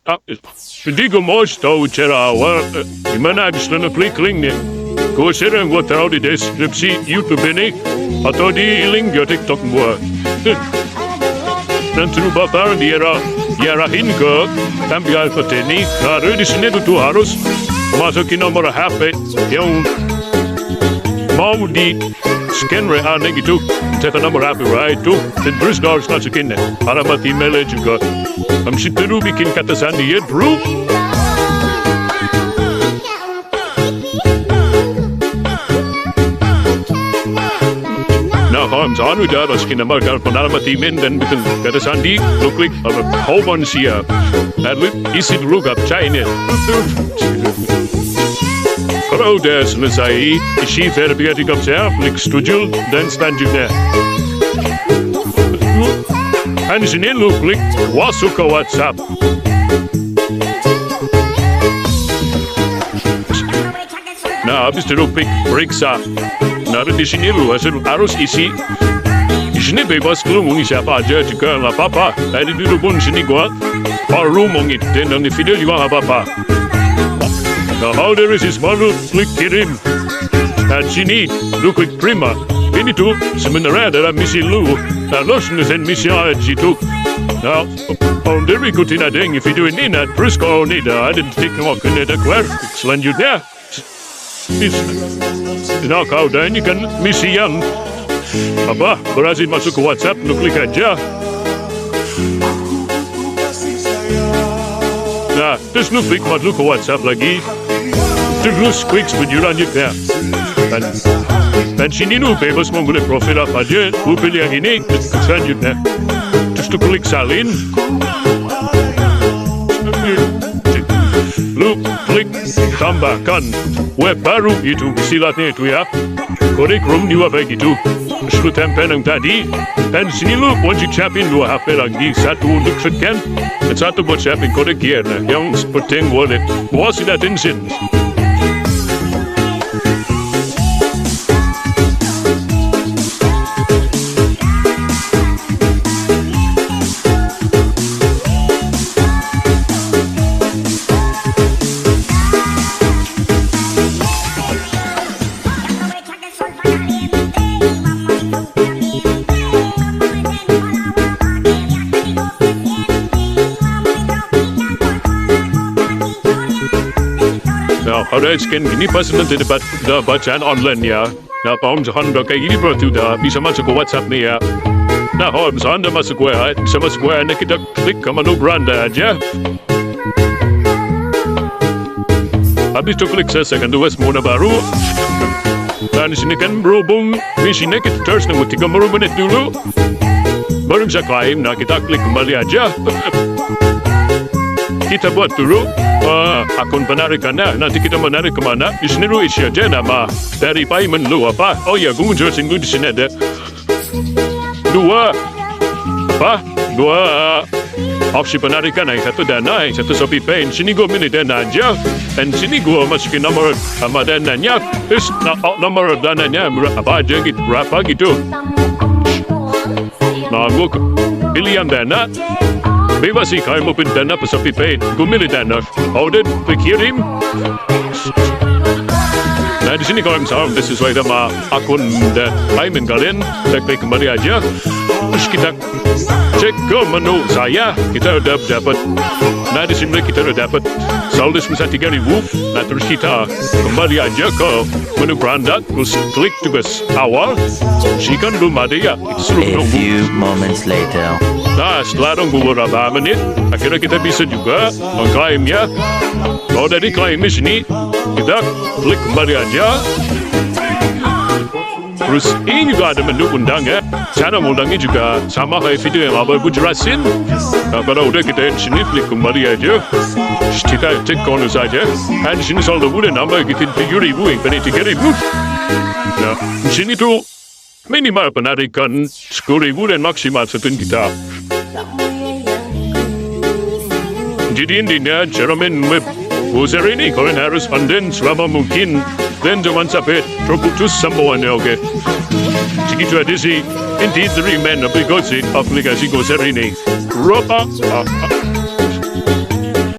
Hindi ko mau tahu cara awal gimana habis klik linknya. Kau sering gua taruh di deskripsi YouTube ini atau di link di TikTok gua. Dan terus diarahin ke tampil ini. Nah, di sini tuh harus masukin nomor HP yang mau di scan aneh gitu. Cetak nomor HP itu dan terus harus masukin alamat emailnya juga. Habis itu bikin kata sandi ya bro. Nah, kalau misalnya udah masukin nama alamat email dan bikin kata sandi, lu klik home siap. Dan lu isi dulu captcha-nya. Kalau udah selesai, isi verifikasi captcha, klik setuju dan selanjutnya. Dan di sini lu klik masuk ke WhatsApp. Nah, habis itu lu klik periksa. Nah, di sini lu harus isi. Di sini bebas lu mau ngisi apa aja juga nggak apa-apa. Tadi dulu pun di sini gua baru mau ngikutin dan di video juga nggak apa-apa. Nah, how there is semua lu klik kirim. Nah, di sini lu klik terima. Ini tuh sebenarnya adalah misi lu. Nah, lo selesai misi aja situ. Nah, kalau dia ikutin ada yang video ini, nah terus kalau ini dah ada titik kena ada keluar. Selanjutnya, nah kalau dah ini kan misi yang berhasil masuk ke WhatsApp, lu klik aja. Nah, terus lu klik masuk ke WhatsApp lagi. Terus klik selanjutnya. Dan sini lu bebas mau pilih profil apa aja. Lu pilih yang ini, selanjutnya. Terus lu klik salin. Lu klik tambahkan web baru itu istilahnya itu ya. Kode Chrome juga begitu. Terus lu tempel yang tadi. Dan sini lu wajib siapin 2 HP lagi. Satu untuk scan dan satu buat siapin kode QR. Nah, yang seperti yang gua sudah tensin. Udah scan gini pasti nanti dapat bacaan online ya. Nah, kalau misalkan udah kayak gini berarti udah bisa masuk ke WhatsApp nih ya. Nah, kalau misalkan udah masuk WA, bisa masuk WA, nah kita klik ke menu beranda aja. Habis itu klik selesaikan tugas mona baru. Dan di sini kan berhubung misinya kita terus nunggu 30 menit dulu. Baru bisa klaim. Nah, kita klik kembali aja. Kita buat dulu akun penarikannya. Nanti kita menarik kemana? Di sini lu isi aja nama dari payment lu apa? Oh ya, gue jelasin dulu di sini ada dua opsi penarikan. Yang satu dana, yang satu Shopee Pay. Sini gue milih dana aja. Dan sini gue masukin nomor sama dananya. Terus nomor dananya berapa aja gitu, berapa gitu. Nah, gue pilih yang dana. Bebas sih kalau mau pilih dana pas Shopee Pay. Gue milih dana. Udah kirim. Nah, di sini kalau misalnya udah sesuai sama akun dan payment kalian, saya klik kembali aja. Terus kita cek ke menu saya. Kita udah dapat. Nah, di sini kita udah dapat saldo sebesar 3.000. Nah, terus kita kembali aja ke menu beranda. Terus klik tugas awal. Jika belum ada ya, A suruh nunggu. few moments later. Nah, setelah nunggu beberapa menit, akhirnya kita bisa juga mengklaimnya. Kalau dari klaim di sini, kita klik kembali aja. Terus ini juga ada menu undang ya. Cara mengundangnya juga sama kayak video yang awal gue jelasin. Nah, kalau udah kita di sini klik kembali aja. Terus kita cek bonus aja. Dan di sini saldo udah nambah gitu 3.000 yang tadi 3.000. Nah, di sini tuh minimal penarikan 10.000 dan maksimal 1 juta. Jadi intinya cara main web browser ini kalian harus pandai selama mungkin dan jangan sampai terputus semuanya, oke? Segitu aja sih inti dari main aplikasi browser ini. Berapa?